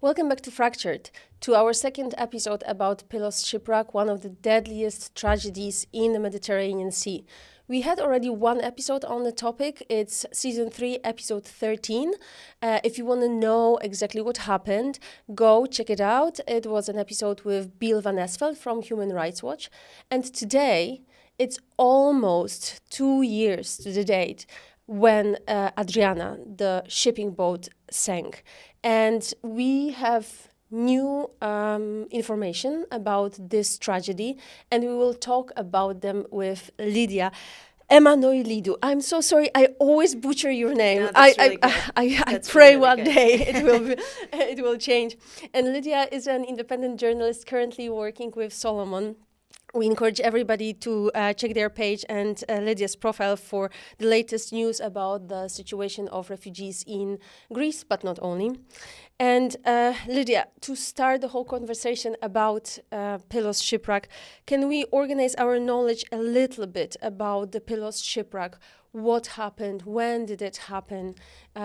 Welcome back to Fractured, to our second episode about Pylos Shipwreck, one of the deadliest tragedies in the Mediterranean Sea. We had already one episode on the topic. It's season 3, episode 13. If you want to know exactly what happened, go check it out. It was an episode with Bill Van Esveld from Human Rights Watch. And today, it's almost 2 years to the date when Adriana, the shipping boat, sank. And we have new information about this tragedy, and we will talk about them with Lydia Emmanouilidou. I'm so sorry, I always butcher your name. No, that's really good. I pray really one good. day it will change. And Lydia is an independent journalist currently working with Solomon. We encourage everybody to check their page and Lydia's profile for the latest news about the situation of refugees in Greece, but not only. And Lydia, to start the whole conversation about Pylos Shipwreck, can we organize our knowledge a little bit about the Pylos Shipwreck? What happened? When did it happen?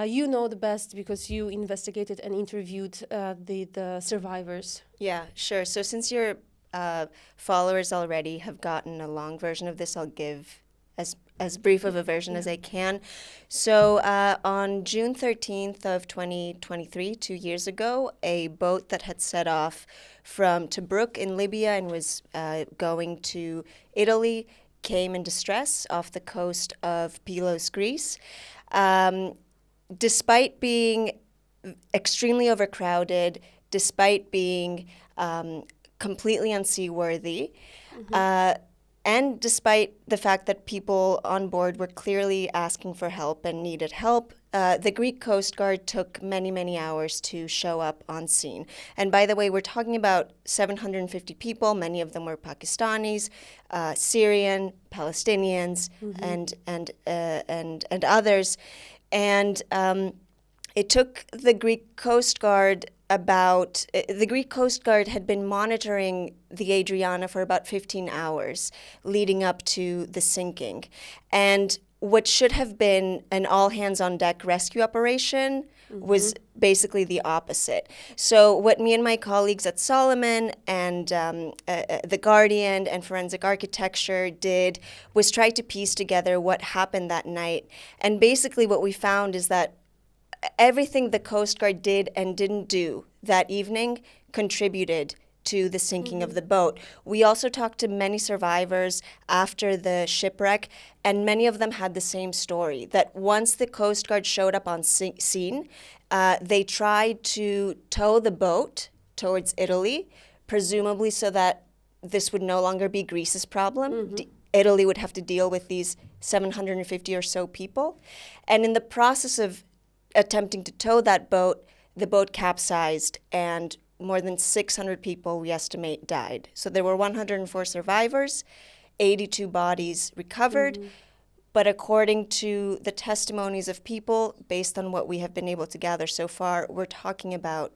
You know the best because you investigated and interviewed the survivors. Yeah, sure. So since your followers already have gotten a long version of this, I'll give as brief of a version as I can. So on June 13th of 2023, 2 years ago, a boat that had set off from Tobruk in Libya and was going to Italy came in distress off the coast of Pylos, Greece. Despite being extremely overcrowded, despite being completely unseaworthy, and despite the fact that people on board were clearly asking for help and needed help, the Greek Coast Guard took many, many hours to show up on scene. And by the way, we're talking about 750 people. Many of them were Pakistanis, Syrian, Palestinians, and others. And it took the Greek Coast Guard the Greek Coast Guard had been monitoring the Adriana for about 15 hours leading up to the sinking. And what should have been an all-hands-on-deck rescue operation was basically the opposite. So what me and my colleagues at Solomon and The Guardian and Forensic Architecture did was try to piece together what happened that night. And basically what we found is that everything the Coast Guard did and didn't do that evening contributed to the sinking of the boat. We also talked to many survivors after the shipwreck, and many of them had the same story, that once the Coast Guard showed up on scene, they tried to tow the boat towards Italy, presumably so that this would no longer be Greece's problem. Italy would have to deal with these 750 or so people. And in the process of attempting to tow that boat, the boat capsized and more than 600 people, we estimate, died. So there were 104 survivors, 82 bodies recovered, but according to the testimonies of people, based on what we have been able to gather so far, we're talking about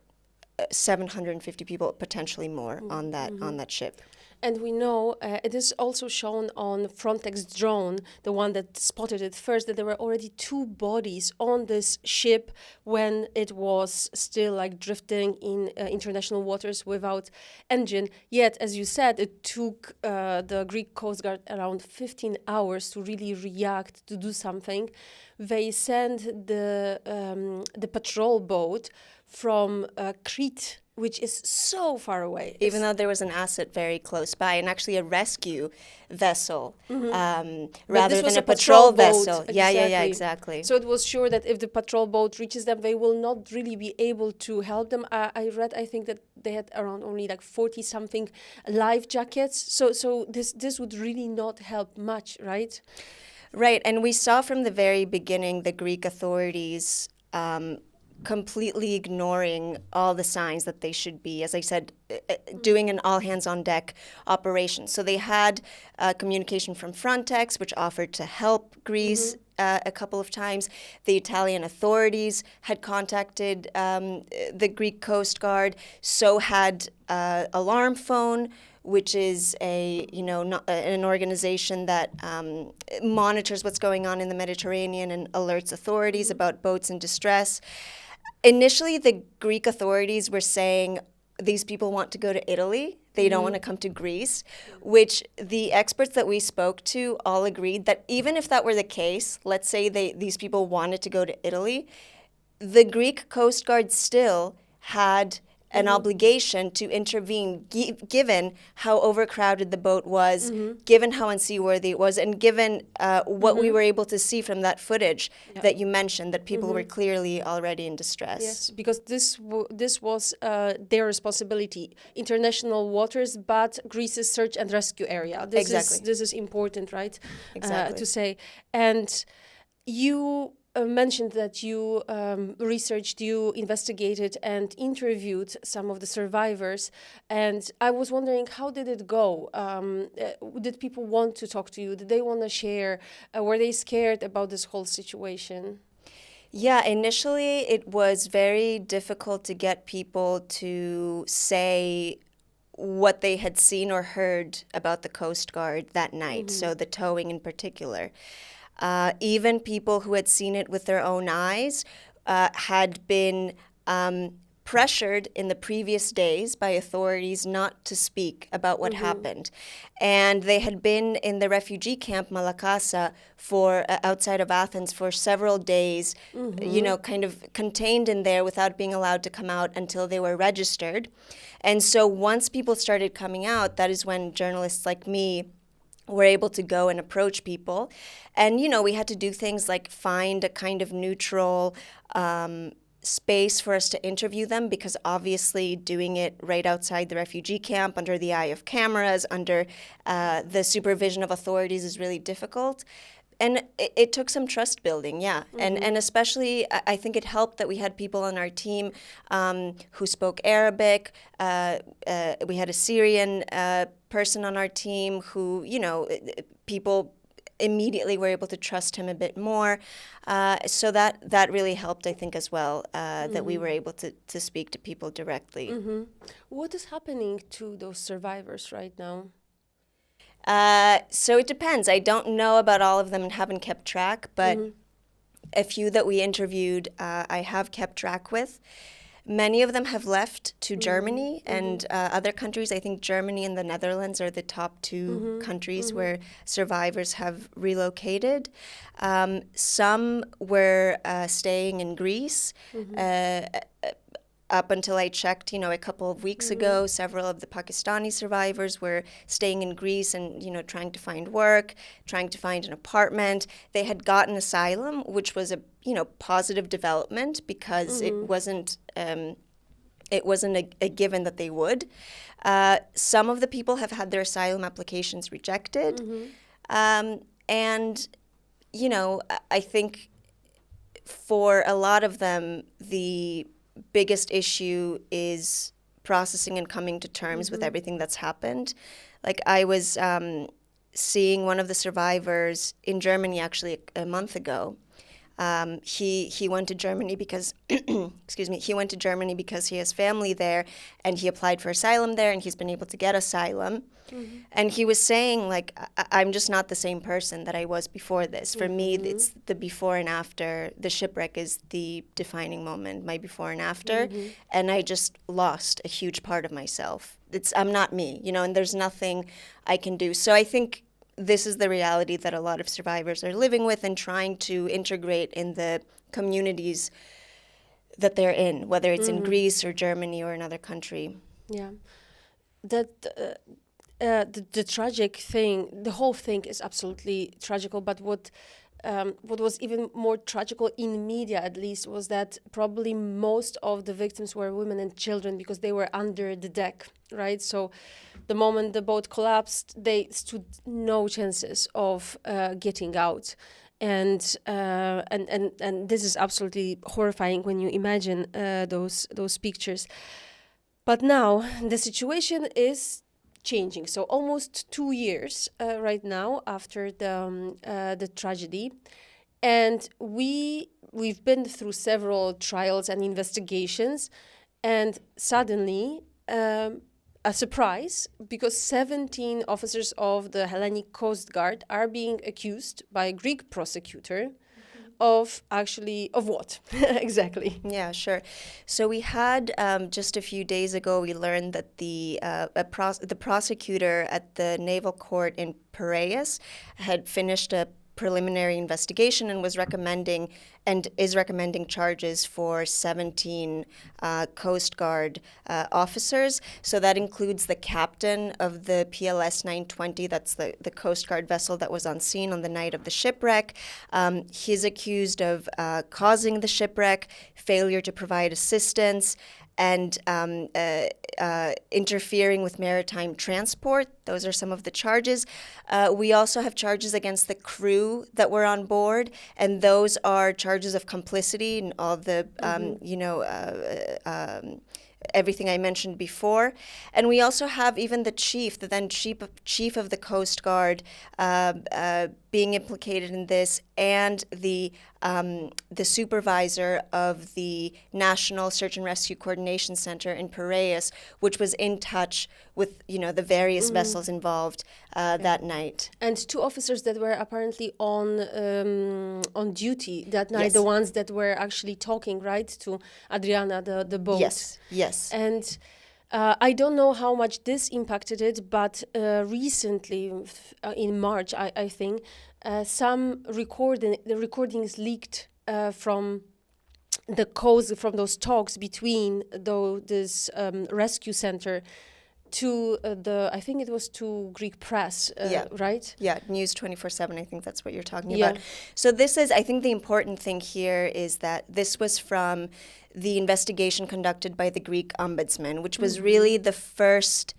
750 people, potentially more, on that ship. And we know it is also shown on Frontex drone, the one that spotted it first, that there were already 2 bodies on this ship when it was still like drifting in international waters without engine. Yet, as you said, it took the Greek Coast Guard around 15 hours to really react, to do something. They sent the patrol boat from Crete, which is so far away. Even though there was an asset very close by, and actually a rescue vessel, rather than a patrol vessel. Exactly. Yeah, exactly. So it was sure that if the patrol boat reaches them, they will not really be able to help them. I read, I think that they had around only like 40-something life jackets. So this would really not help much, right? Right, and we saw from the very beginning the Greek authorities completely ignoring all the signs that they should be, as I said, doing an all-hands-on-deck operation. So they had communication from Frontex, which offered to help Greece a couple of times. The Italian authorities had contacted the Greek Coast Guard, so had Alarm Phone, which is an organization that monitors what's going on in the Mediterranean and alerts authorities about boats in distress. Initially, the Greek authorities were saying these people want to go to Italy. They don't want to come to Greece, which the experts that we spoke to all agreed that even if that were the case, let's say these people wanted to go to Italy, the Greek Coast Guard still had an obligation to intervene, given how overcrowded the boat was, given how unseaworthy it was, and given what we were able to see from that footage that you mentioned, that people were clearly already in distress. Yes, because this was their responsibility, international waters, but Greece's search and rescue area. This is important, right? Exactly. To say. And you mentioned that you researched, you investigated and interviewed some of the survivors. And I was wondering, how did it go? Did people want to talk to you? Did they want to share? Were they scared about this whole situation? Yeah, initially it was very difficult to get people to say what they had seen or heard about the Coast Guard that night, so the towing in particular. Even people who had seen it with their own eyes had been pressured in the previous days by authorities not to speak about what happened. And they had been in the refugee camp Malakasa for outside of Athens for several days, you know, kind of contained in there without being allowed to come out until they were registered. And so once people started coming out, that is when journalists like me were able to go and approach people. And, you know, we had to do things like find a kind of neutral space for us to interview them, because obviously doing it right outside the refugee camp, under the eye of cameras, under the supervision of authorities is really difficult. And it took some trust building, yeah. And especially, I think it helped that we had people on our team who spoke Arabic. We had a Syrian person on our team who, you know, people immediately were able to trust him a bit more. So that really helped, I think, as well, that we were able to speak to people directly. What is happening to those survivors right now? So it depends. I don't know about all of them and haven't kept track, but a few that we interviewed, I have kept track with. Many of them have left to Germany and other countries. I think Germany and the Netherlands are the top two countries where survivors have relocated. Some were staying in Greece. Up until I checked, you know, a couple of weeks ago, several of the Pakistani survivors were staying in Greece and, you know, trying to find work, trying to find an apartment. They had gotten asylum, which was a, you know, positive development, because it wasn't a given that they would. Some of the people have had their asylum applications rejected. And, you know, I think for a lot of them, the biggest issue is processing and coming to terms with everything that's happened. Like, I was seeing one of the survivors in Germany actually a month ago. He went to Germany because, excuse me, he went to Germany because he has family there, and he applied for asylum there, and he's been able to get asylum. And he was saying, like, I'm just not the same person that I was before this. For me, it's the before and after. The shipwreck is the defining moment, my before and after. And I just lost a huge part of myself. I'm not me, you know, and there's nothing I can do. So I think this is the reality that a lot of survivors are living with and trying to integrate in the communities that they're in, whether it's in Greece or Germany or another country. Yeah. The tragic thing, the whole thing is absolutely tragical, but what was even more tragical in media, at least, was that probably most of the victims were women and children, because they were under the deck, right? So the moment the boat collapsed, they stood no chances of getting out. And this is absolutely horrifying when you imagine those pictures. But now the situation is changing. So almost 2 years right now after the tragedy, and we've been through several trials and investigations, and suddenly a surprise, because 17 officers of the Hellenic Coast Guard are being accused by a Greek prosecutor of what? Exactly. Yeah, sure. So we had just a few days ago, we learned that the prosecutor at the Naval Court in Piraeus had finished a preliminary investigation and is recommending charges for 17 Coast Guard officers. So that includes the captain of the PLS 920, that's the Coast Guard vessel that was on scene on the night of the shipwreck. He's accused of causing the shipwreck, failure to provide assistance, and interfering with maritime transport. Those are some of the charges. We also have charges against the crew that were on board, and those are charges of complicity and all the, everything I mentioned before. And we also have even the chief, the then chief of the Coast Guard, being implicated in this, and the supervisor of the National Search and Rescue Coordination Center in Piraeus, which was in touch with the various vessels involved that night. And 2 officers that were apparently on duty that night, Yes. the ones that were actually talking, right, to Adriana, the boat. Yes. And I don't know how much this impacted it, but recently, in March, I think, some recordings leaked from the coast, from those talks between this rescue center to I think it was to Greek press, right? Yeah, News 24/7, I think that's what you're talking Yeah. about. So this is, I think the important thing here is that this was from the investigation conducted by the Greek ombudsman, which was really the first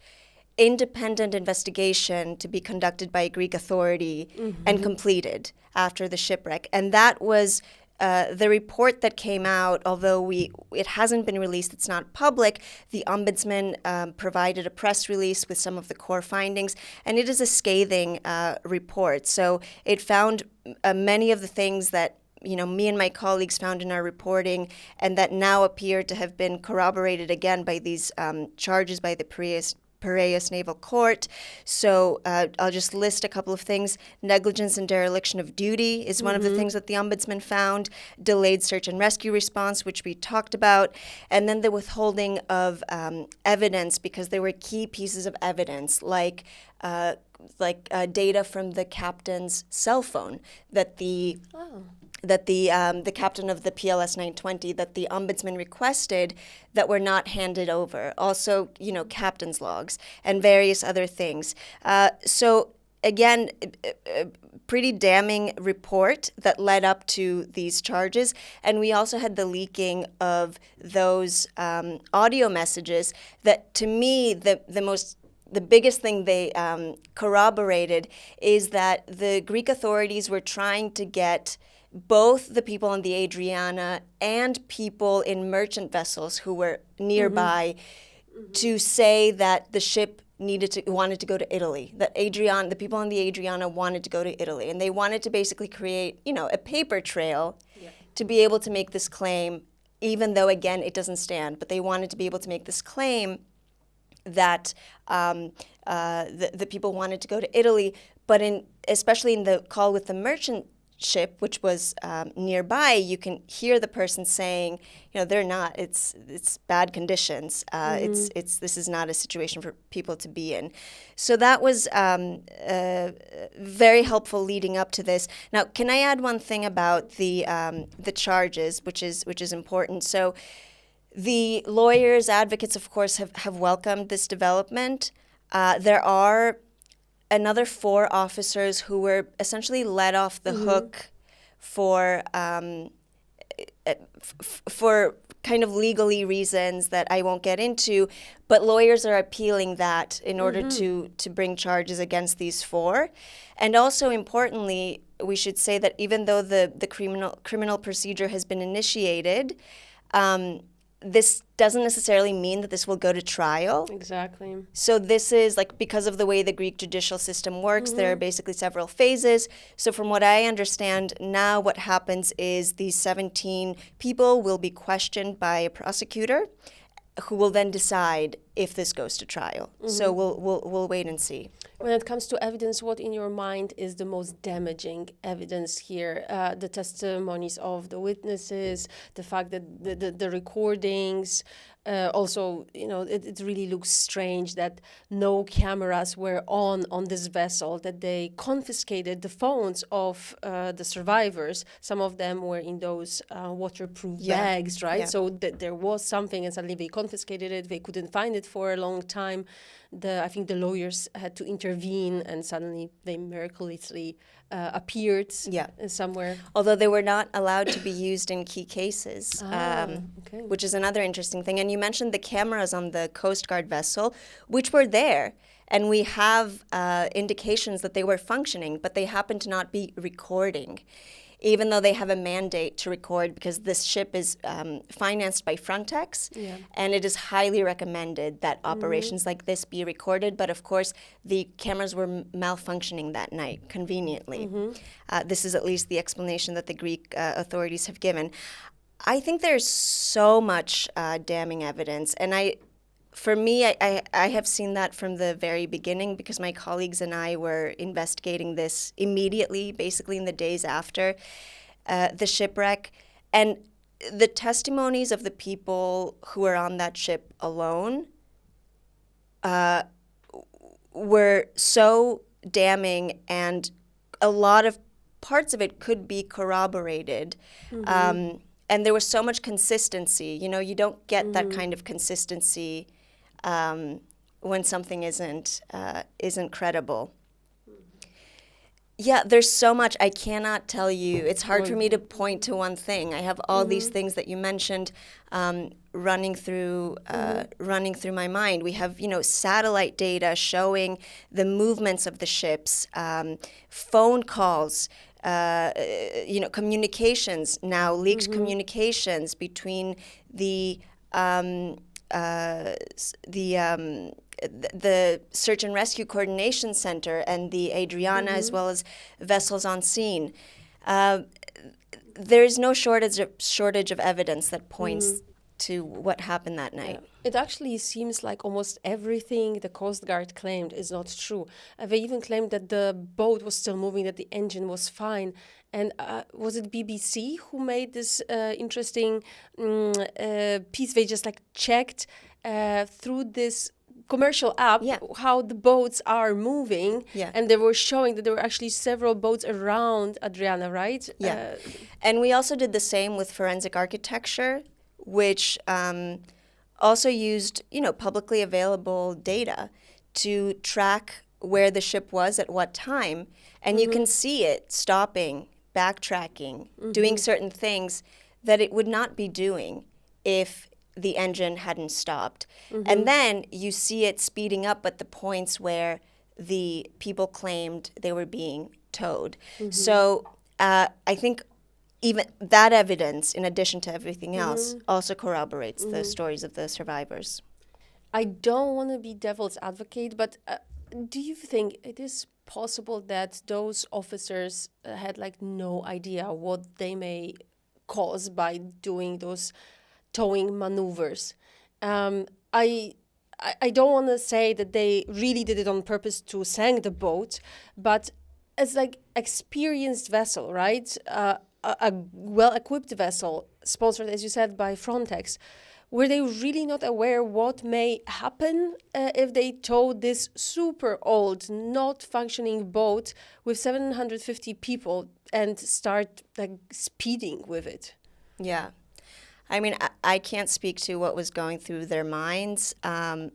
independent investigation to be conducted by a Greek authority and completed after the shipwreck. And that was the report that came out, although it hasn't been released, it's not public. The ombudsman provided a press release with some of the core findings, and it is a scathing report. So it found many of the things that me and my colleagues found in our reporting, and that now appear to have been corroborated again by these charges by the Piraeus Naval Court. So I'll just list a couple of things. Negligence and dereliction of duty is one of the things that the ombudsman found. Delayed search and rescue response, which we talked about. And then the withholding of evidence, because there were key pieces of evidence, like data from the captain's cell phone that the captain of the PLS 920, that the ombudsman requested, that were not handed over. Also, captain's logs and various other things. So again, a pretty damning report that led up to these charges. And we also had the leaking of those audio messages that, to me, the biggest thing they corroborated is that the Greek authorities were trying to get both the people on the Adriana and people in merchant vessels who were nearby to say that the ship wanted to go to Italy, that the people on the Adriana wanted to go to Italy, and they wanted to basically create, a paper trail to be able to make this claim, even though, again, it doesn't stand, but they wanted to be able to make this claim that the people wanted to go to Italy, but especially in the call with the merchant ship, which was nearby, you can hear the person saying, they're not. It's bad conditions. This is not a situation for people to be in. So that was very helpful leading up to this. Now, can I add one thing about the charges, which is important? So the lawyers, advocates, of course, have welcomed this development. There are another 4 officers who were essentially let off the hook for kind of legally reasons that I won't get into, but lawyers are appealing that in order to bring charges against these 4. And also importantly, we should say that even though the criminal procedure has been initiated, this doesn't necessarily mean that this will go to trial. Exactly. So this is because of the way the Greek judicial system works, there are basically several phases. So from what I understand now, what happens is these 17 people will be questioned by a prosecutor who will then decide, if this goes to trial. So we'll wait and see. When it comes to evidence, what in your mind is the most damaging evidence here? The testimonies of the witnesses, the fact that the recordings, also, it really looks strange that no cameras were on this vessel, that they confiscated the phones of the survivors. Some of them were in those waterproof bags, right? Yeah. So that there was something, and suddenly they confiscated it. They couldn't find it for a long time. I think the lawyers had to intervene, and suddenly they miraculously appeared somewhere. Although they were not allowed to be used in key cases, which is another interesting thing. And you mentioned the cameras on the Coast Guard vessel, which were there. And we have indications that they were functioning, but they happened to not be recording, even though they have a mandate to record, because this ship is financed by Frontex, and it is highly recommended that operations like this be recorded. But of course, the cameras were malfunctioning that night, conveniently. This is at least the explanation that the Greek authorities have given. I think there's so much damning evidence, and for me, I have seen that from the very beginning, because my colleagues and I were investigating this immediately, basically in the days after the shipwreck. And the testimonies of the people who were on that ship alone were so damning, and a lot of parts of it could be corroborated. And there was so much consistency. You don't get that kind of consistency when something isn't credible. Yeah, there's so much. I cannot tell you. It's hard for me to point to one thing. I have all these things that you mentioned running through my mind. We have, satellite data showing the movements of the ships, phone calls, communications, now leaked communications between the Search and Rescue Coordination Center and the Adriana, as well as vessels on scene. There is no shortage of evidence that points to what happened that night. Yeah. It actually seems like almost everything the Coast Guard claimed is not true. They even claimed that the boat was still moving, that the engine was fine. And was it BBC who made this interesting piece? They just checked through this commercial app how the boats are moving, and they were showing that there were actually several boats around Adriana, right? And we also did the same with forensic architecture, which also used publicly available data to track where the ship was at what time, and you can see it stopping, backtracking, doing certain things that it would not be doing if the engine hadn't stopped. And then you see it speeding up at the points where the people claimed they were being towed. So I think even that evidence, in addition to everything else, also corroborates the stories of the survivors. I don't want to be devil's advocate, but do you think it is possible that those officers had no idea what they may cause by doing those towing maneuvers? I don't want to say that they really did it on purpose to sink the boat, but as experienced vessel, right? A well-equipped vessel, sponsored, as you said, by Frontex. Were they really not aware what may happen if they towed this super old, not functioning boat with 750 people and start speeding with it? Yeah. I mean, I can't speak to what was going through their minds. I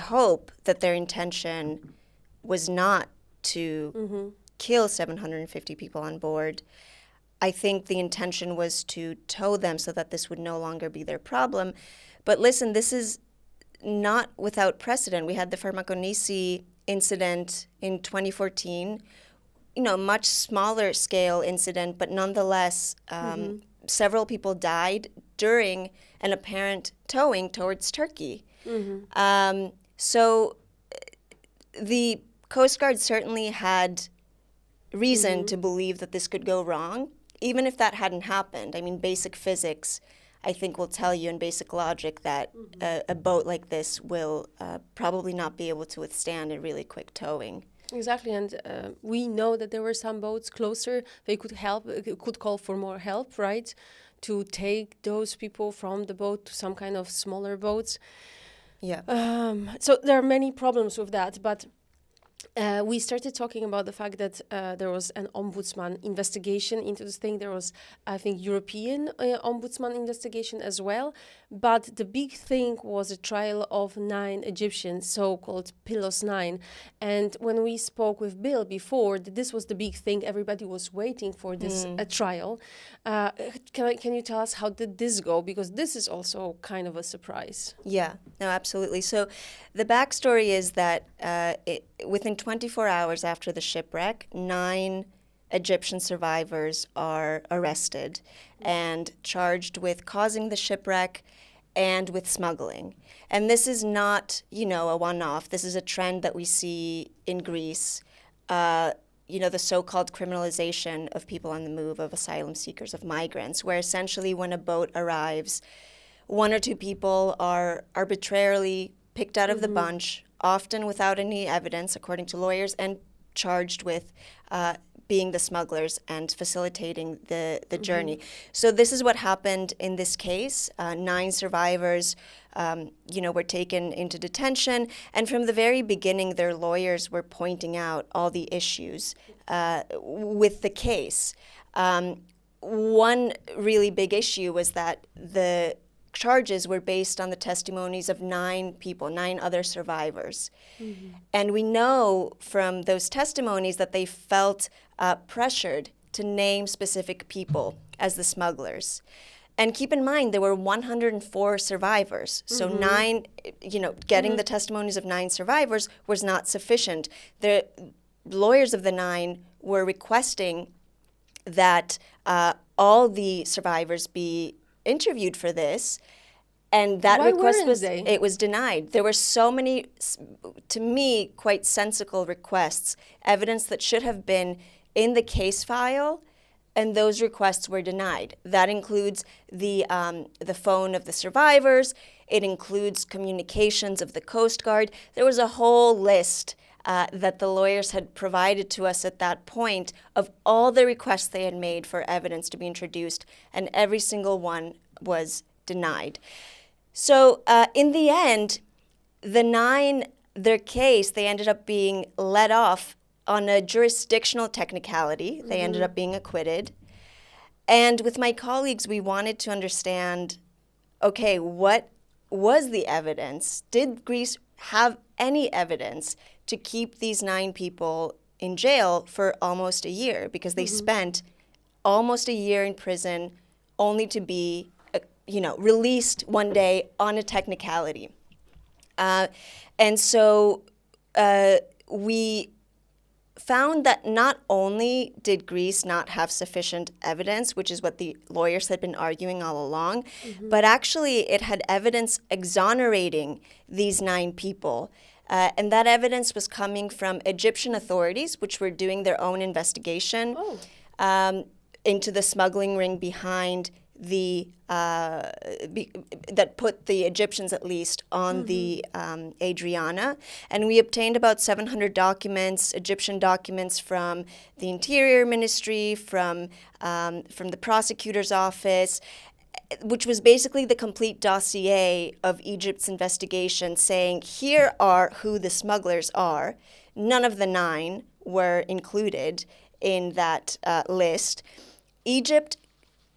hope that their intention was not to kill 750 people on board. I think the intention was to tow them so that this would no longer be their problem. But listen, this is not without precedent. We had the Farmakonisi incident in 2014, much smaller scale incident, but nonetheless, several people died during an apparent towing towards Turkey. So the Coast Guard certainly had reason to believe that this could go wrong, even if that hadn't happened. I mean, basic physics, I think will tell you in basic logic that a boat like this will probably not be able to withstand a really quick towing. Exactly, and we know that there were some boats closer. They could could call for more help, right? To take those people from the boat to some kind of smaller boats. Yeah. So there are many problems with that, but we started talking about the fact that there was an ombudsman investigation into this thing. There was, I think, European ombudsman investigation as well. But the big thing was a trial of 9 Egyptians, so-called Pylos 9. And when we spoke with Bill before, this was the big thing. Everybody was waiting for this trial. Can you tell us how did this go? Because this is also kind of a surprise. Yeah, no, absolutely. So the backstory is that within 24 hours after the shipwreck, 9 Egyptian survivors are arrested and charged with causing the shipwreck and with smuggling. And this is not, a one-off. This is a trend that we see in Greece, the so-called criminalisation of people on the move, of asylum seekers, of migrants, where essentially when a boat arrives, 1 or 2 people are arbitrarily picked out of the bunch, often without any evidence, according to lawyers, and charged with being the smugglers and facilitating the journey. So this is what happened in this case. 9 survivors, were taken into detention, and from the very beginning, their lawyers were pointing out all the issues with the case. One really big issue was that the charges were based on the testimonies of 9 people, 9 other survivors. And we know from those testimonies that they felt pressured to name specific people as the smugglers. And keep in mind, there were 104 survivors. So 9, getting the testimonies of 9 survivors was not sufficient. The lawyers of the 9 were requesting that all the survivors be interviewed for this, and that request was denied. There were so many, to me, quite sensical requests, evidence that should have been in the case file, and those requests were denied. That includes the phone of the survivors. It includes communications of the Coast Guard. There was a whole list that the lawyers had provided to us at that point of all the requests they had made for evidence to be introduced, and every single one was denied. So in the end, the 9, their case, they ended up being let off on a jurisdictional technicality. They ended up being acquitted. And with my colleagues, we wanted to understand, okay, what was the evidence? Did Greece have any evidence to keep these 9 people in jail for almost a year? Because they spent almost a year in prison only to be, released one day on a technicality. And so we found that not only did Greece not have sufficient evidence, which is what the lawyers had been arguing all along, but actually it had evidence exonerating these 9 people. And that evidence was coming from Egyptian authorities, which were doing their own investigation into the smuggling ring behind that put the Egyptians, at least, on the Adriana. And we obtained about 700 documents, Egyptian documents from the Interior Ministry, from the prosecutor's office, which was basically the complete dossier of Egypt's investigation, saying, here are who the smugglers are. None of the 9 were included in that list. Egypt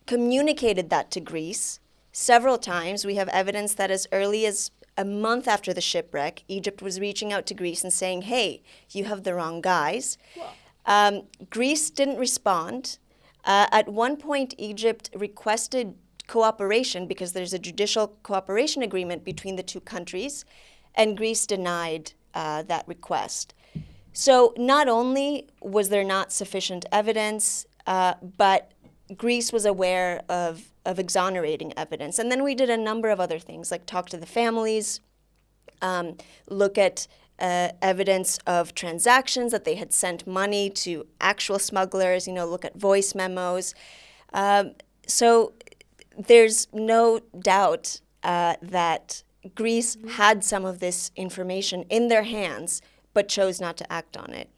communicated that to Greece several times. We have evidence that as early as a month after the shipwreck, Egypt was reaching out to Greece and saying, hey, you have the wrong guys. Greece didn't respond. At one point, Egypt requested cooperation because there's a judicial cooperation agreement between the 2 countries, and Greece denied that request. So not only was there not sufficient evidence, but Greece was aware of exonerating evidence. And then we did a number of other things, like talk to the families, look at evidence of transactions that they had sent money to actual smugglers, look at voice memos. So there's no doubt that Greece had some of this information in their hands, but chose not to act on it.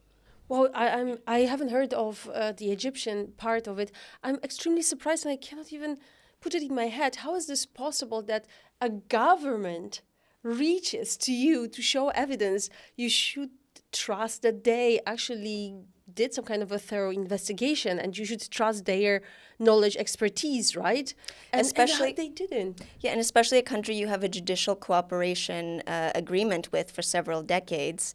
Well, I haven't heard of the Egyptian part of it. I'm extremely surprised, and I cannot even put it in my head. How is this possible that a government reaches to you to show evidence? You should trust that they actually did some kind of a thorough investigation, and you should trust their knowledge, expertise, right? Especially and they didn't. Yeah, and especially a country you have a judicial cooperation agreement with for several decades.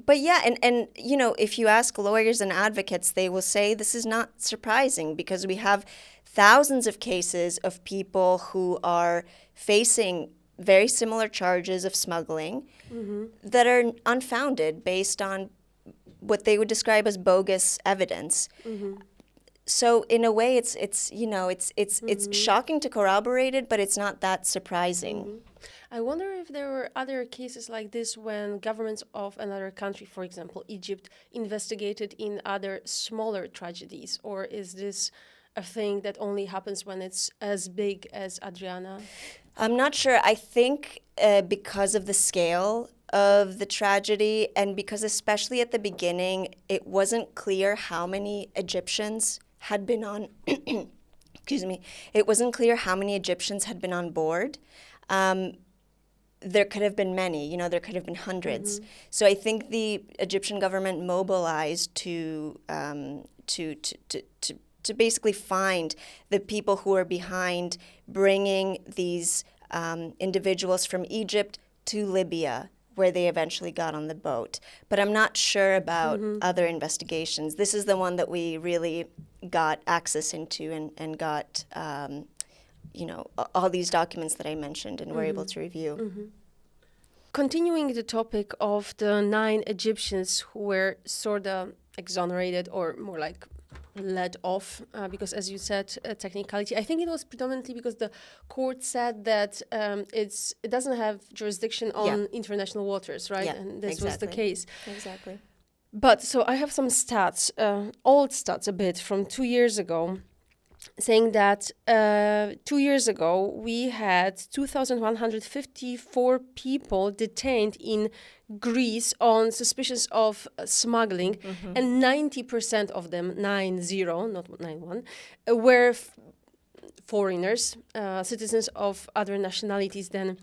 But yeah, and you know, if you ask lawyers and advocates, they will say this is not surprising because we have thousands of cases of people who are facing very similar charges of smuggling that are unfounded based on what they would describe as bogus evidence. So in a way, it's shocking to corroborate it, but it's not that surprising. I wonder if there were other cases like this when governments of another country, for example, Egypt, investigated in other smaller tragedies, or is this a thing that only happens when it's as big as Adriana? I'm not sure. I think because of the scale of the tragedy, and because especially at the beginning, it wasn't clear how many Egyptians had been on, excuse me, it wasn't clear how many Egyptians had been on board. There could have been many, there could have been hundreds. So I think the Egyptian government mobilized to basically find the people who are behind bringing these individuals from Egypt to Libya, where they eventually got on the boat. But I'm not sure about other investigations. This is the one that we really got access into and got, all these documents that I mentioned and were able to review. Continuing the topic of the 9 Egyptians who were sort of exonerated, or more like let off, because as you said, technicality. I think it was predominantly because the court said that it doesn't have jurisdiction on international waters, right? Yeah, and this exactly. was the case. Exactly. But so I have some stats, old stats a bit from 2 years ago, saying that 2 years ago we had 2,154 people detained in Greece on suspicions of smuggling, and 90% of them, 90, not 91, were foreigners, citizens of other nationalities than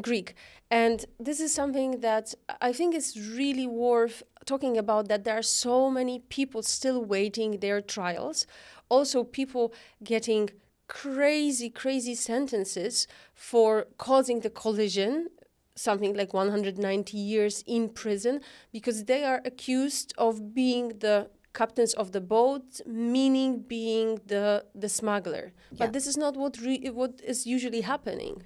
Greek. And this is something that I think is really worth talking about, that there are so many people still waiting their trials. Also, people getting crazy sentences for causing the collision, something like 190 years in prison, because they are accused of being the captains of the boat, meaning being the smuggler. But this is not what is usually happening.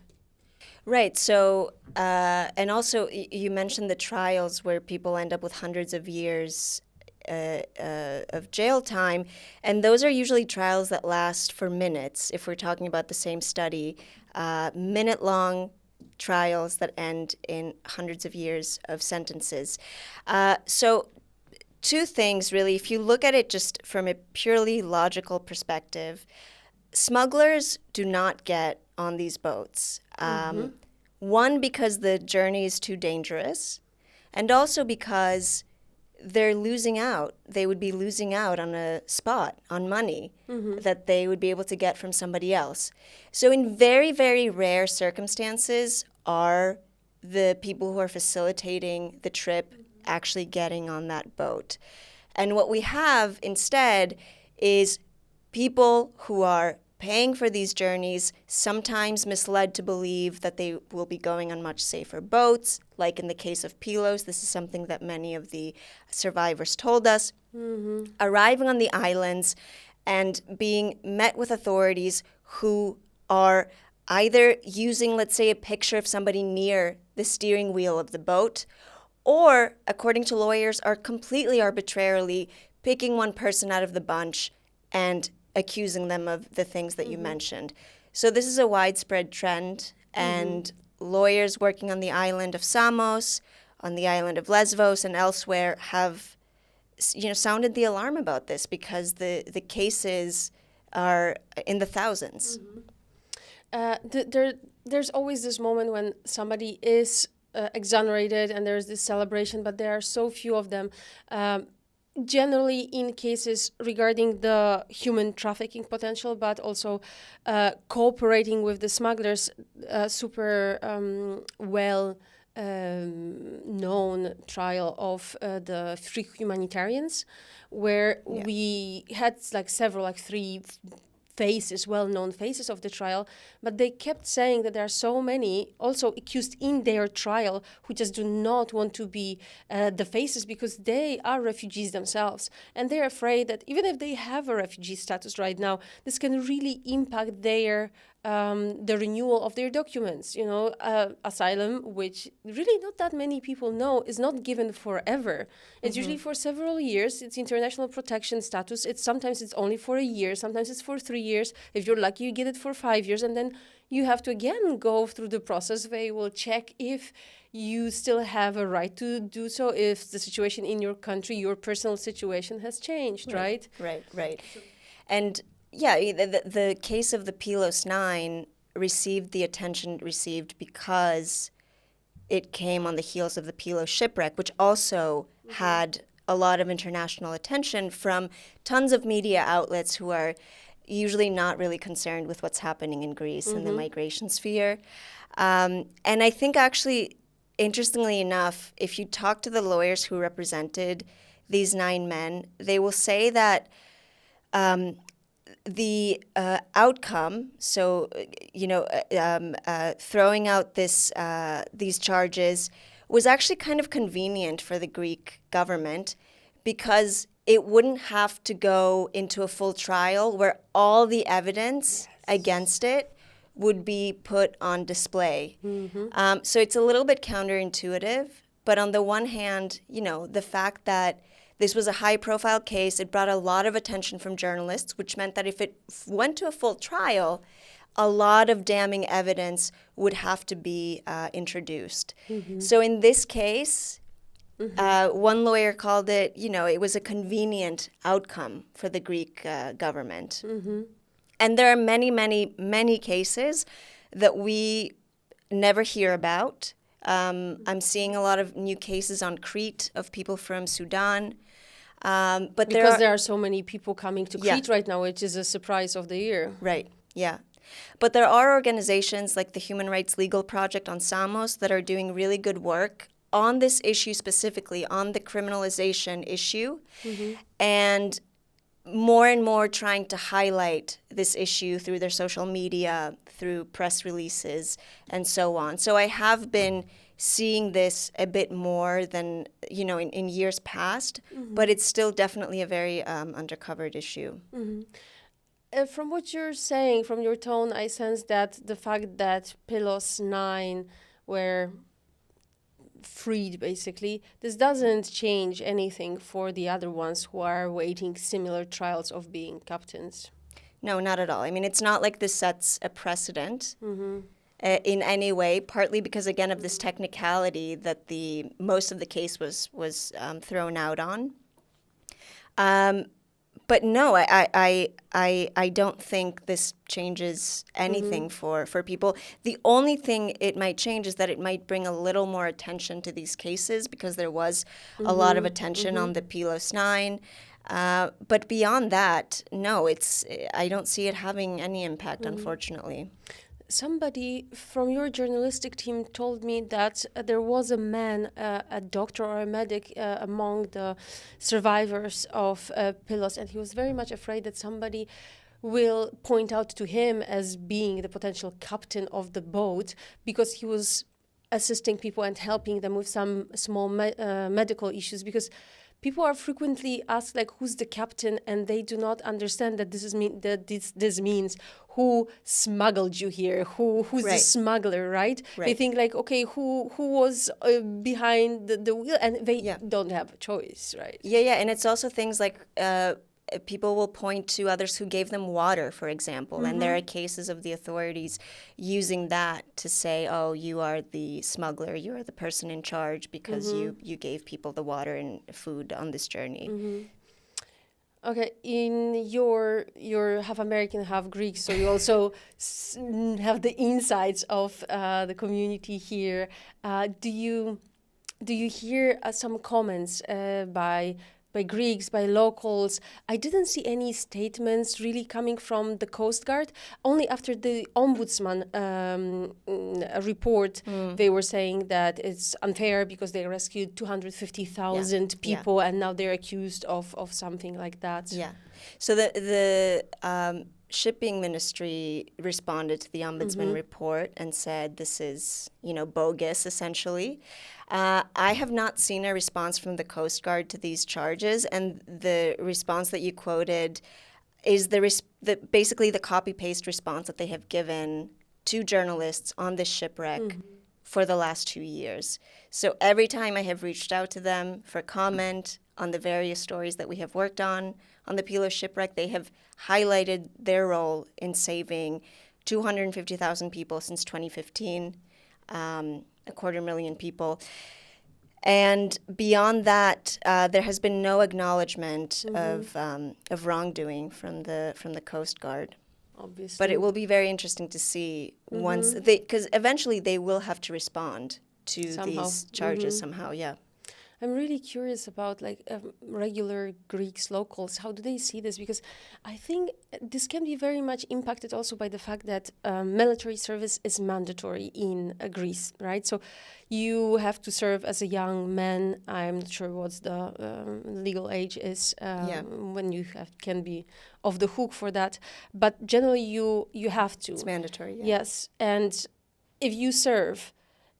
Right. So, and also you mentioned the trials where people end up with hundreds of years of jail time, and those are usually trials that last for minutes. If we're talking about the same study, minute-long trials that end in hundreds of years of sentences. So 2 things, really. If you look at it just from a purely logical perspective, smugglers do not get on these boats. One, because the journey is too dangerous, and also because they're losing out. They would be losing out on a spot, on money that they would be able to get from somebody else. So in very, very rare circumstances are the people who are facilitating the trip actually getting on that boat. And what we have instead is people who are paying for these journeys, sometimes misled to believe that they will be going on much safer boats. Like in the case of Pylos, this is something that many of the survivors told us. Arriving on the islands and being met with authorities who are either using, let's say, a picture of somebody near the steering wheel of the boat, or, according to lawyers, are completely arbitrarily picking one person out of the bunch and accusing them of the things that you mentioned. So this is a widespread trend, and lawyers working on the island of Samos, on the island of Lesvos, and elsewhere have, sounded the alarm about this, because the cases are in the thousands. There's always this moment when somebody is exonerated and there's this celebration, but there are so few of them. Generally in cases regarding the human trafficking potential, but also cooperating with the smugglers, super known trial of the three humanitarians, where we had three well-known faces of the trial, but they kept saying that there are so many also accused in their trial who just do not want to be the faces because they are refugees themselves. And they're afraid that even if they have a refugee status right now, this can really impact their the renewal of their documents. Asylum, which really not that many people know, is not given forever. It's usually for several years. It's international protection status. Sometimes it's only for a year. Sometimes it's for 3 years. If you're lucky, you get it for 5 years. And then you have to again go through the process. They will check if you still have a right to do so, if the situation in your country, your personal situation has changed, right? Right. And the case of the Pylos 9 received the attention it received because it came on the heels of the Pylos Shipwreck, which also had a lot of international attention from tons of media outlets who are usually not really concerned with what's happening in Greece in the migration sphere. And I think actually, interestingly enough, if you talk to the lawyers who represented these 9 men, they will say that the outcome, so throwing out these charges, was actually kind of convenient for the Greek government because it wouldn't have to go into a full trial where all the evidence against it would be put on display. So it's a little bit counterintuitive, but on the one hand, the fact that this was a high-profile case, it brought a lot of attention from journalists, which meant that if it went to a full trial, a lot of damning evidence would have to be introduced. So in this case, one lawyer called it, it was a convenient outcome for the Greek government. And there are many, many, many cases that we never hear about. I'm seeing a lot of new cases on Crete of people from Sudan. But because there are so many people coming to Crete right now, which is a surprise of the year. Right, yeah. But there are organizations like the Human Rights Legal Project on Samos that are doing really good work on this issue specifically, on the criminalization issue, and more trying to highlight this issue through their social media, through press releases, and so on. So I have been seeing this a bit more than, in years past, but it's still definitely a very undercovered issue. From what you're saying, from your tone, I sense that the fact that Pylos 9 were freed, basically, this doesn't change anything for the other ones who are waiting similar trials of being captains. No, not at all. I mean, it's not like this sets a precedent in any way, partly because, again, of this technicality that most of the case was thrown out on. But no, I don't think this changes anything for people. The only thing it might change is that it might bring a little more attention to these cases because there was a lot of attention on the Pylos 9. But beyond that, no, I don't see it having any impact, unfortunately. Somebody from your journalistic team told me that there was a man, a doctor or a medic among the survivors of Pylos, and he was very much afraid that somebody will point out to him as being the potential captain of the boat because he was assisting people and helping them with some small medical issues, because people are frequently asked, who's the captain, and they do not understand that this means who smuggled you here, who's the smuggler, right? They think okay, who was behind the wheel, and they don't have a choice, right? Yeah, and it's also things like people will point to others who gave them water, for example, and there are cases of the authorities using that to say, oh, you are the smuggler, you are the person in charge because you gave people the water and food on this journey. Okay, you're half American, half Greek, so you also have the insights of the community here. Do you hear some comments by Greeks, by locals? I didn't see any statements really coming from the Coast Guard. Only after the ombudsman report, they were saying that it's unfair because they rescued 250,000 people and now they're accused of something like that. Yeah. So the shipping ministry responded to the ombudsman report and said this is, bogus, essentially. I have not seen a response from the Coast Guard to these charges, and the response that you quoted is basically the copy-paste response that they have given to journalists on this shipwreck for the last 2 years. So every time I have reached out to them for comment on the various stories that we have worked on the Pylos Shipwreck, they have highlighted their role in saving 250,000 people since 2015, 250,000 people. And beyond that, there has been no acknowledgement of wrongdoing from the Coast Guard. Obviously. But it will be very interesting to see once because eventually they will have to respond to these charges somehow. Yeah. I'm really curious about regular Greeks, locals. How do they see this? Because I think this can be very much impacted also by the fact that military service is mandatory in Greece, right? So you have to serve as a young man. I'm not sure what the legal age is when you can be off the hook for that. But generally you have to. It's mandatory, yeah. Yes. And if you serve,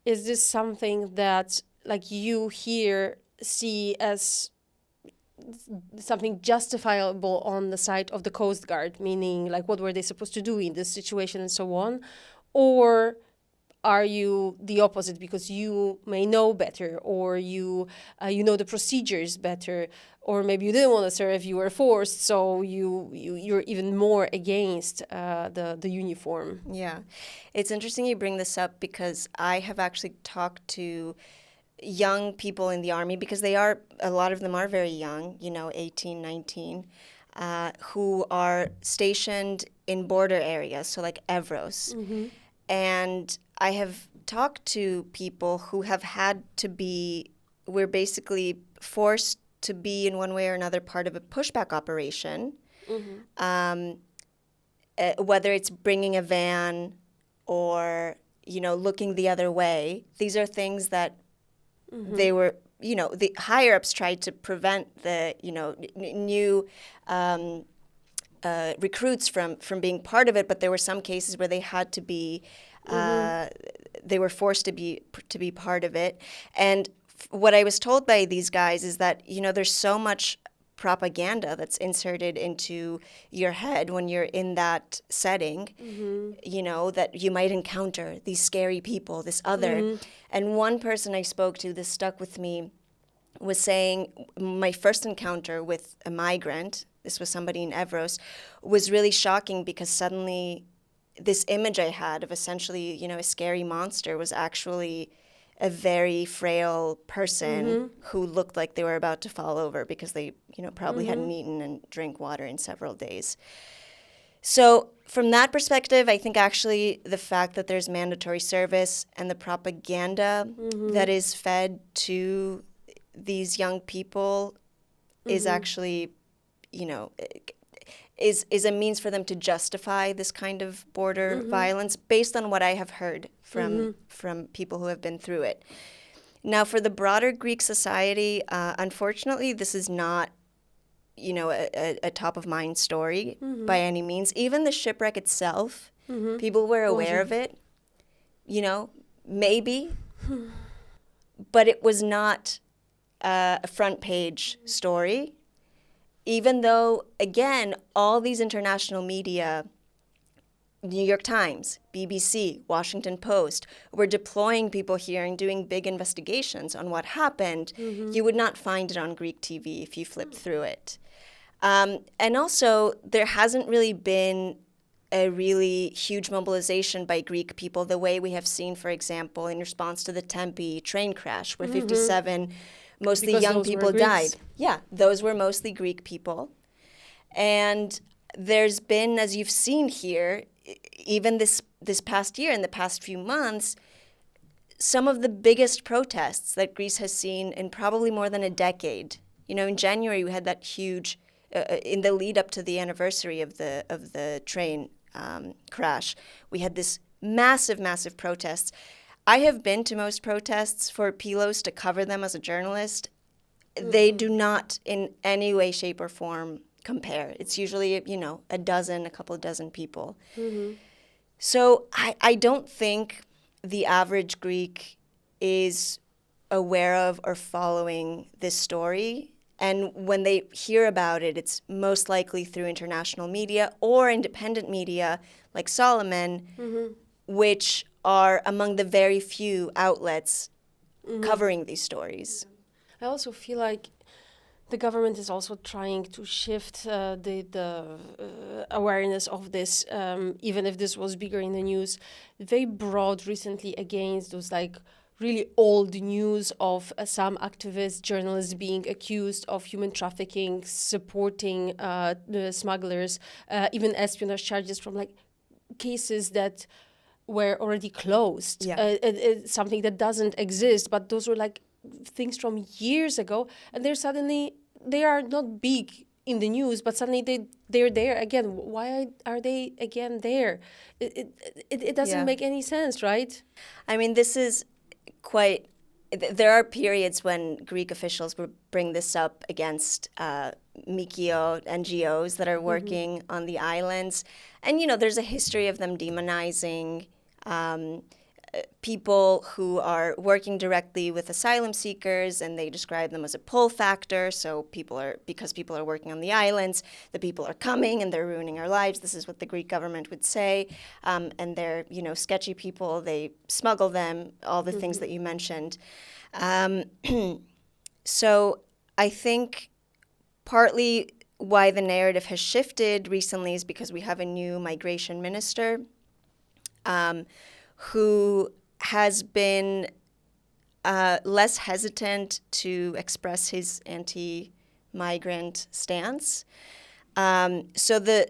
is this something that you here see as something justifiable on the side of the Coast Guard, meaning what were they supposed to do in this situation and so on? Or are you the opposite because you may know better, or you know the procedures better, or maybe you didn't want to serve, you were forced, so you're even more against the uniform? Yeah. It's interesting you bring this up because I have actually talked to young people in the army, because a lot of them are very young, 18, 19, who are stationed in border areas, so like Evros. And I have talked to people who have we're basically forced to be in one way or another part of a pushback operation, whether it's bringing a van or, looking the other way. These are things that they were, the higher-ups tried to prevent the, new recruits from being part of it, but there were some cases where they had to be, they were forced to be part of it. And what I was told by these guys is that, there's so much propaganda that's inserted into your head when you're in that setting, that you might encounter these scary people, this other. And one person I spoke to, this stuck with me, was saying, my first encounter with a migrant, this was somebody in Evros, was really shocking because suddenly this image I had of essentially, a scary monster was actually a very frail person who looked like they were about to fall over because they, probably hadn't eaten and drank water in several days. So from that perspective, I think actually the fact that there's mandatory service and the propaganda that is fed to these young people is actually, is a means for them to justify this kind of border violence based on what I have heard from people who have been through it. Now, for the broader Greek society, unfortunately, this is not, a top-of-mind story by any means. Even the shipwreck itself, people were aware of it, maybe, but it was not a front-page story. Even though, again, all these international media, New York Times, BBC, Washington Post, were deploying people here and doing big investigations on what happened, you would not find it on Greek TV if you flipped through it. And also, there hasn't really been a really huge mobilization by Greek people the way we have seen, for example, in response to the Tempe train crash, where 57 mostly young people died. Yeah, those were mostly Greek people. And there's been, as you've seen here, even this past year, in the past few months, some of the biggest protests that Greece has seen in probably more than a decade. You know, in January we had that huge, in the lead up to the anniversary of the train crash, we had this massive protests. I have been to most protests for Pylos to cover them as a journalist. They do not in any way, shape, or form compare. It's usually, you know, a couple dozen people. So I don't think the average Greek is aware of or following this story. And when they hear about it, it's most likely through international media or independent media like Solomon, which are among the very few outlets covering these stories. I also feel like the government is also trying to shift the awareness of this, even if this was bigger in the news. They brought recently against those like really old news of some activist journalists being accused of human trafficking, supporting the smugglers, even espionage charges from like cases that were already closed, something that doesn't exist, but those were like things from years ago, and they are not big in the news, but suddenly they're there again. Why are they again there? It doesn't make any sense, right? I mean, this is quite. There are periods when Greek officials will bring this up against MKO NGOs that are working on the islands, and you know, there's a history of them demonizing people who are working directly with asylum seekers, and they describe them as a pull factor. So because people are working on the islands, the people are coming and they're ruining our lives. This is what the Greek government would say. And they're, you know, sketchy people. They smuggle them, all the things that you mentioned. So I think partly why the narrative has shifted recently is because we have a new migration minister, who has been less hesitant to express his anti-migrant stance. So the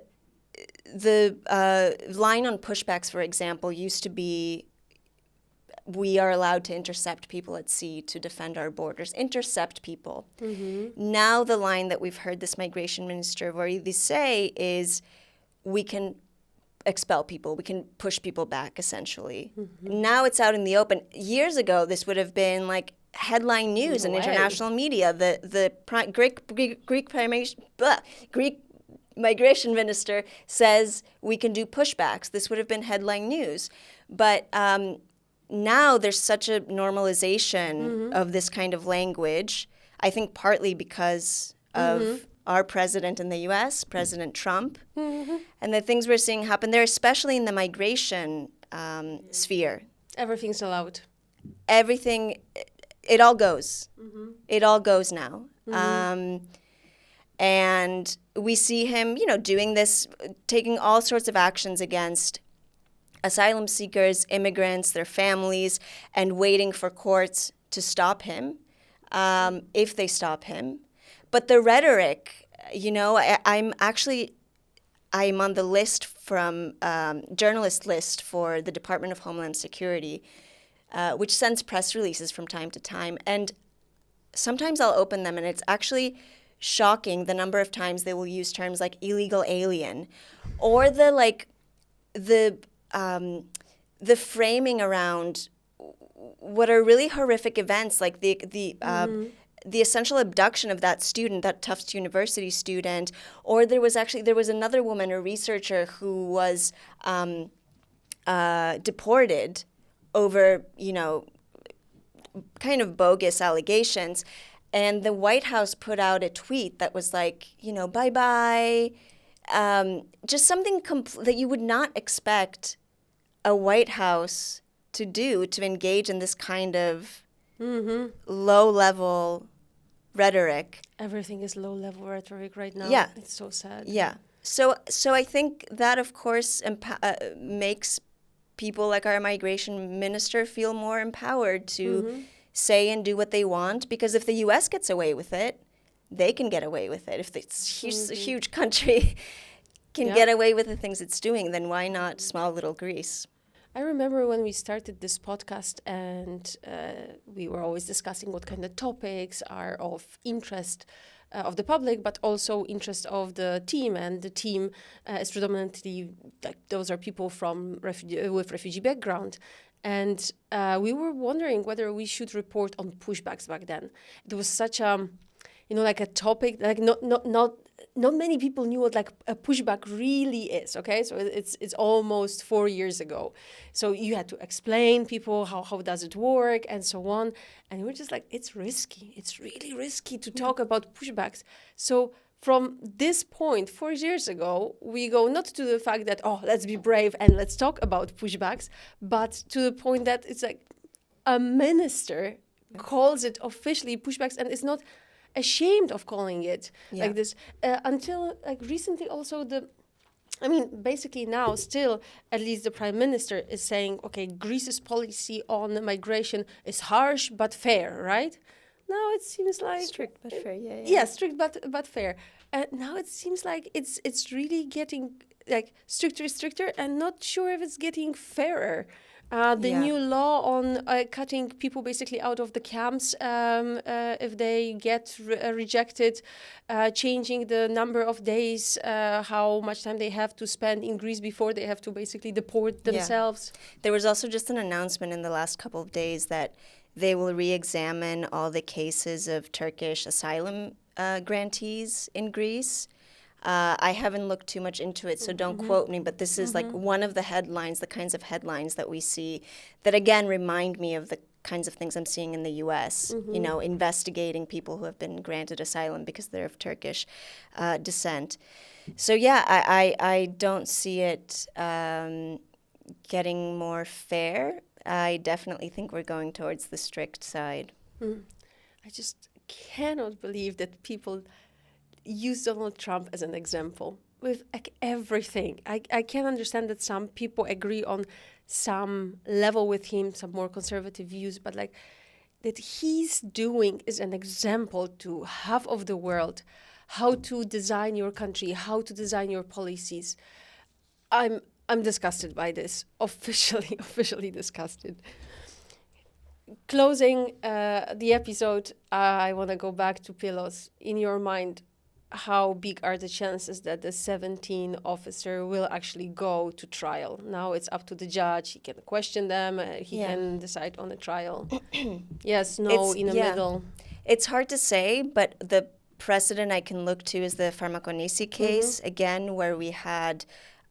line on pushbacks, for example, used to be, we are allowed to intercept people at sea to defend our borders. Intercept people. Now the line that we've heard this migration minister already say is, we can expel people, we can push people back, essentially. Now it's out in the open. Years ago, this would have been like headline news in international media. The Greek migration minister says we can do pushbacks. This would have been headline news. But now there's such a normalization of this kind of language, I think partly because of our president in the U.S., President Trump, and the things we're seeing happen there, especially in the migration sphere. Everything's allowed. Everything, it all goes. It all goes now. And we see him, you know, doing this, taking all sorts of actions against asylum seekers, immigrants, their families, and waiting for courts to stop him, if they stop him. But the rhetoric, you know, I'm on the list from journalist list for the Department of Homeland Security, which sends press releases from time to time. And sometimes I'll open them and it's actually shocking the number of times they will use terms like illegal alien, or the framing around what are really horrific events, like the essential abduction of that student, that Tufts University student. Or there was another woman, a researcher, who was deported over, you know, kind of bogus allegations. And the White House put out a tweet that was like, you know, bye-bye. Just something that you would not expect a White House to do, to engage in this kind of low-level rhetoric. Everything is low-level rhetoric right now. Yeah. It's so sad. Yeah. So I think that, of course, makes people like our migration minister feel more empowered to say and do what they want, because if the U.S. gets away with it, they can get away with it. If this huge country can get away with the things it's doing, then why not small little Greece? I remember when we started this podcast and we were always discussing what kind of topics are of interest of the public, but also interest of the team. And the team is predominantly, like, those are people from with refugee background. And we were wondering whether we should report on pushbacks back then. It was such a, like a topic, like not many people knew what like a pushback really is. Okay, so it's almost 4 years ago. So you had to explain people how does it work and so on. And we're just like, it's risky. It's really risky to talk about pushbacks. So from this point, 4 years ago, we go not to the fact that, let's be brave and let's talk about pushbacks, but to the point that it's like a minister calls it officially pushbacks and is not ashamed of calling it like this. Until like recently also basically now still at least the prime minister is saying, okay, Greece's policy on migration is harsh but fair, right? Now it seems like strict but fair, strict but fair. Now it seems like it's really getting like stricter, and not sure if it's getting fairer. The new law on cutting people basically out of the camps if they get rejected, changing the number of days, how much time they have to spend in Greece before they have to basically deport themselves. There was also just an announcement in the last couple of days that they will re-examine all the cases of Turkish asylum grantees in Greece. I haven't looked too much into it, so don't quote me, but this is like one of the headlines, the kinds of headlines that we see that, again, remind me of the kinds of things I'm seeing in the U.S., investigating people who have been granted asylum because they're of Turkish descent. So, I don't see it getting more fair. I definitely think we're going towards the strict side. I just cannot believe that people use Donald Trump as an example with like everything. I can understand that some people agree on some level with him, some more conservative views, but like that he's doing is an example to half of the world, how to design your country, how to design your policies. I'm disgusted by this, officially disgusted. Closing the episode, I want to go back to Pylos. In your mind, how big are the chances that the 17 officer will actually go to trial? Now it's up to the judge. He can question them. He can decide on a trial. Yes, no, in the middle. It's hard to say, but the precedent I can look to is the Pharmakonisi case, again, where we had,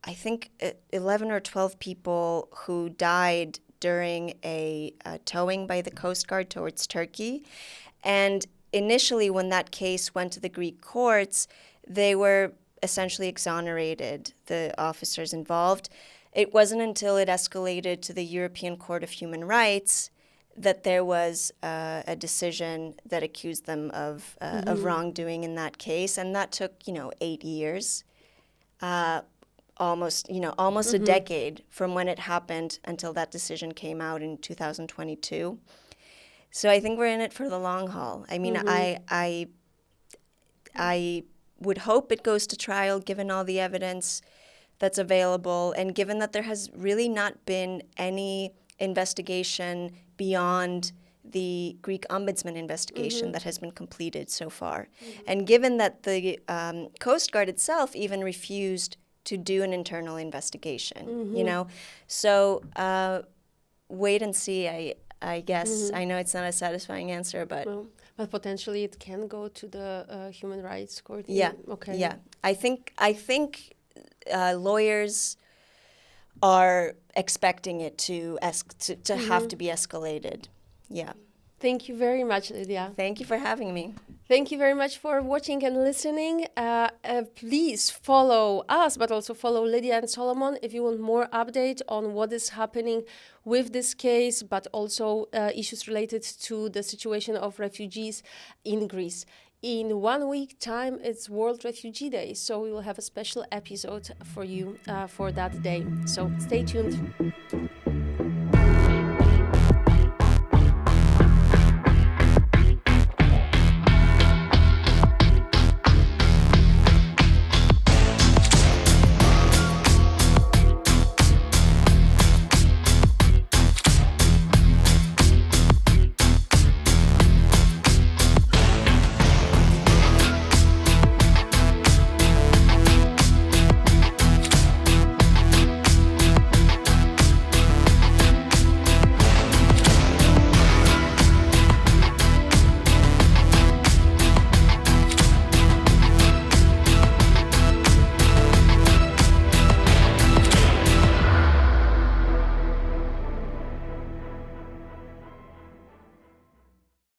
I think, 11 or 12 people who died during a towing by the Coast Guard towards Turkey. And initially, when that case went to the Greek courts, they were essentially exonerated, the officers involved. It wasn't until it escalated to the European Court of Human Rights that there was a decision that accused them of wrongdoing in that case, and that took 8 years, almost a decade from when it happened until that decision came out in 2022. So I think we're in it for the long haul. I mean, I would hope it goes to trial given all the evidence that's available and given that there has really not been any investigation beyond the Greek Ombudsman investigation that has been completed so far. And given that the Coast Guard itself even refused to do an internal investigation, So wait and see, I guess. I know it's not a satisfying answer, but... Well, but potentially it can go to the Human Rights Court. Yeah. Okay. Yeah. I think lawyers are expecting it to have to be escalated. Yeah. Thank you very much, Lydia. Thank you for having me. Thank you very much for watching and listening. Please follow us, but also follow Lydia and Solomon if you want more update on what is happening with this case, but also issues related to the situation of refugees in Greece. In 1 week time, it's World Refugee Day, so we will have a special episode for you for that day. So stay tuned.